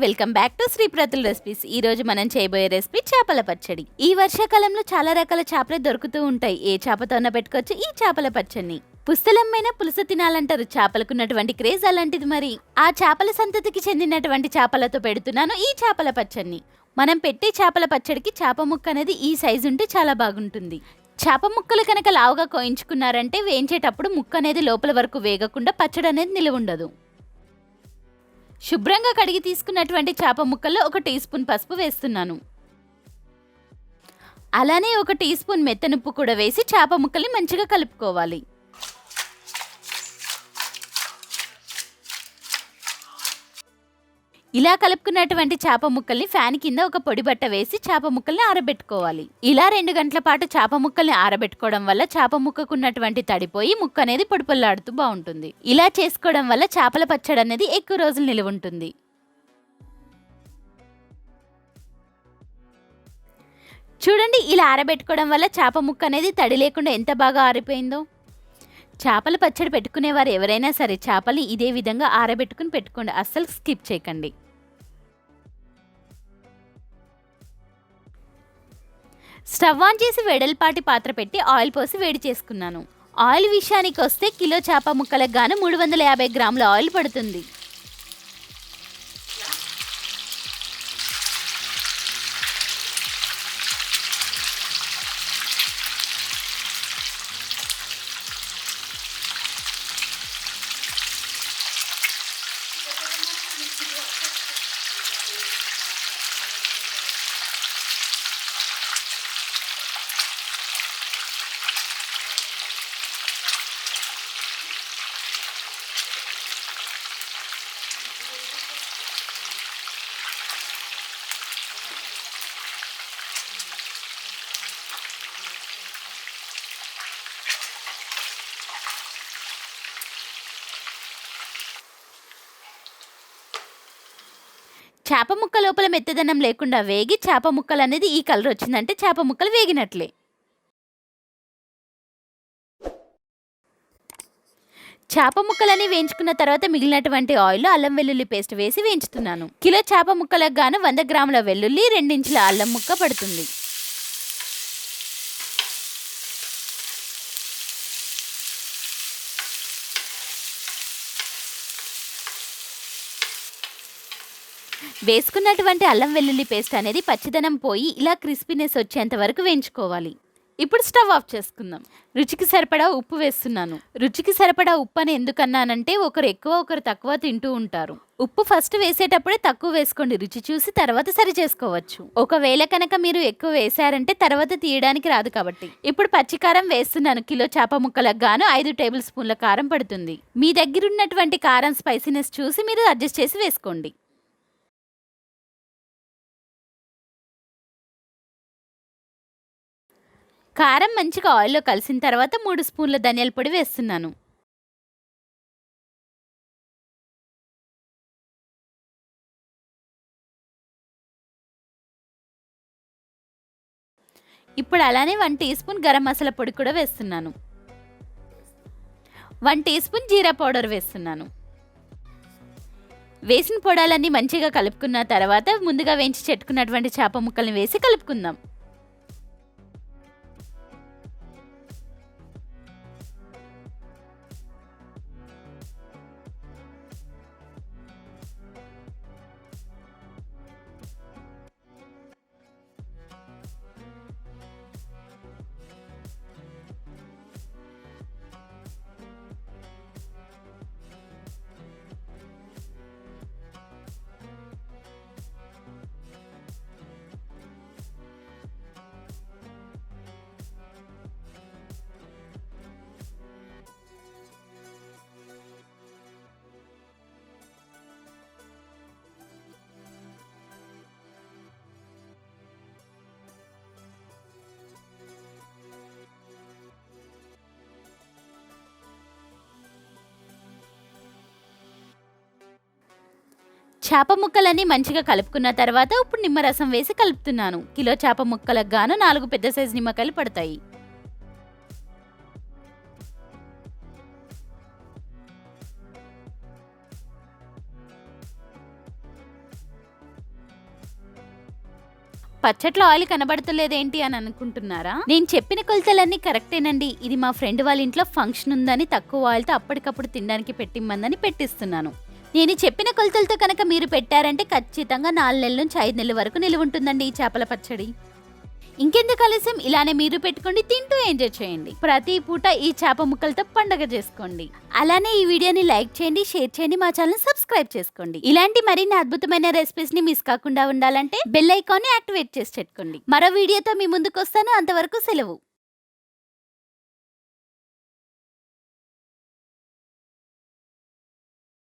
Welcome back to Shri Pratul recipes. ఈ రోజు మనం చేయబోయే రెసిపీ చేపల పచ్చడి. ఈ వర్షాకాలంలో చాలా రకాల చేపలు దొరుకుతూ ఉంటాయి. ఏ చేపతోన పెట్టుకోవచ్చు ఈ చేపల పచ్చడిని. పుస్తలమ్మైన పులుసు తినాలంటారు. చేపలకున్నటువంటి క్రేజ్ అలాంటిది. మరి ఆ చేపల సంతతికి చెందినటువంటి చేపలతో పెడుతున్నాను ఈ చేపల పచ్చడిని. మనం పెట్టే చేపల పచ్చడికి చేప ముక్క అనేది ఈ సైజు ఉంటే చాలా బాగుంటుంది. చేప ముక్కలు కనుక లావుగా కోయించుకున్నారంటే వేయించేటప్పుడు ముక్క అనేది లోపల వరకు వేగకుండా పచ్చడి అనేది నిలువ ఉండదు. శుభ్రంగా కడిగి తీసుకున్నటువంటి చేప ముక్కల్లో 1 టీ స్పూన్ పసుపు వేస్తున్నాను. అలానే 1 టీ స్పూన్ మెత్తనుప్పు కూడా వేసి చేప ముక్కల్ని మంచిగా కలుపుకోవాలి. ఇలా కలుపుకున్నటువంటి చేప ముక్కల్ని ఫ్యాన్ కింద ఒక పొడి బట్ట వేసి చేప ముక్కల్ని ఆరబెట్టుకోవాలి. ఇలా 2 గంటల పాటు చేప ముక్కల్ని ఆరబెట్టుకోవడం వల్ల చేప ముక్కకున్నటువంటి తడిపోయి ముక్క అనేది పొడిపొల్లాడుతూ బాగుంటుంది. ఇలా చేసుకోవడం వల్ల చేపల పచ్చడి అనేది ఎక్కువ రోజులు నిలువ ఉంటుంది. చూడండి, ఇలా ఆరబెట్టుకోవడం వల్ల చేప ముక్క అనేది తడి లేకుండా ఎంత బాగా ఆరిపోయిందో. చేపల పచ్చడి పెట్టుకునేవారు ఎవరైనా సరే చేపల్ని ఇదే విధంగా ఆరబెట్టుకుని పెట్టుకోండి. అస్సలు స్కిప్ చేయకండి. స్టవ్ ఆన్ చేసి వెడల్పాటి పాత్ర పెట్టి ఆయిల్ పోసి వేడి చేసుకున్నాను. ఆయిల్ విషయానికి వస్తే కిలో చేప ముక్కలకు గాను 350 గ్రాముల ఆయిల్ పడుతుంది. చేప ముక్క లోపల మెత్తదనం లేకుండా వేగి చేప ముక్కలు అనేది ఈ కలర్ వచ్చిందంటే చేప ముక్కలు వేగినట్లే. చేప ముక్కలని వేయించుకున్న తర్వాత మిగిలినటువంటి ఆయిల్లో అల్లం వెల్లుల్లి పేస్ట్ వేసి వేయించుతున్నాను. కిలో చేప ముక్కలకు గాను 100 గ్రాముల వెల్లుల్లి, 2 ఇంచుల అల్లం ముక్క పడుతుంది. వేసుకున్నటువంటి అల్లం వెల్లుల్లి పేస్ట్ అనేది పచ్చిదనం పోయి ఇలా క్రిస్పీనెస్ వచ్చేంత వరకు వేయించుకోవాలి. ఇప్పుడు స్టవ్ ఆఫ్ చేసుకుందాం. రుచికి సరిపడా ఉప్పు వేస్తున్నాను. రుచికి సరిపడా ఉప్పు అని ఎందుకన్నానంటే ఒకరు ఎక్కువ ఒకరు తక్కువ తింటూ ఉంటారు. ఉప్పు ఫస్ట్ వేసేటప్పుడే తక్కువ వేసుకోండి. రుచి చూసి తర్వాత సరి చేసుకోవచ్చు. ఒకవేళ కనుక మీరు ఎక్కువ వేసారంటే తర్వాత తీయడానికి రాదు కాబట్టి. ఇప్పుడు పచ్చికారం వేస్తున్నాను. కిలో చేప ముక్కలకు గాను 5 టేబుల్ స్పూన్ల కారం పడుతుంది. మీ దగ్గర ఉన్నటువంటి కారం స్పైసీనెస్ చూసి మీరు అడ్జస్ట్ చేసి వేసుకోండి. కారం మంచిగా ఆయిల్లో కలిసిన తర్వాత 3 స్పూన్ల ధనియాల పొడి వేస్తున్నాను. ఇప్పుడు అలానే 1 టీ స్పూన్ గరం మసాలా పొడి కూడా వేస్తున్నాను. 1 టీ స్పూన్ జీరా పౌడర్ వేస్తున్నాను. వేసిన పొడాలన్నీ మంచిగా కలుపుకున్న తర్వాత ముందుగా వేయించి చెట్టుకున్నటువంటి చేప ముక్కల్ని వేసి కలుపుకుందాం. చేప ముక్కలన్నీ మంచిగా కలుపుకున్న తర్వాత ఇప్పుడు నిమ్మరసం వేసి కలుపుతున్నాను. కిలో చేప ముక్కలకు గాను 4 పెద్ద సైజు నిమ్మకాయలు పడతాయి. పచ్చట్లో ఆయిల్ కనబడతలేదేంటి అని అనుకుంటున్నారా? నేను చెప్పిన కొలతలన్నీ కరెక్టేనండి. ఇది మా ఫ్రెండ్ వాళ్ళ ఇంట్లో ఫంక్షన్ ఉందని తక్కువ ఆయిల్తో అప్పటికప్పుడు తినడానికి పెట్టిమ్మందని పెట్టిస్తున్నాను. నేను చెప్పిన కొలతలతో కనుక మీరు పెట్టారంటే ఖచ్చితంగా 4 నెలల నుంచి 5 నెలల వరకు నిలువ ఉంటుందండి ఈ చేపల పచ్చడి. ఇంకెందుకు ఆలస్యం, ఇలానే మీరు పెట్టుకోండి, తింటూ ఎంజాయ్ చేయండి. ప్రతి పూట ఈ చేప ముక్కలతో పండగ చేసుకోండి. అలానే ఈ వీడియోని లైక్ చేయండి, షేర్ చేయండి, మా ఛానల్ సబ్స్క్రైబ్ చేసుకోండి. ఇలాంటి మరిన్ని అద్భుతమైన రెసిపీస్ ని మిస్ కాకుండా ఉండాలంటే బెల్ ఐకాన్ ని యాక్టివేట్ చేసి పెట్టుకోండి. మరో వీడియోతో మీ ముందుకు వస్తాను. అంతవరకు సెలవు.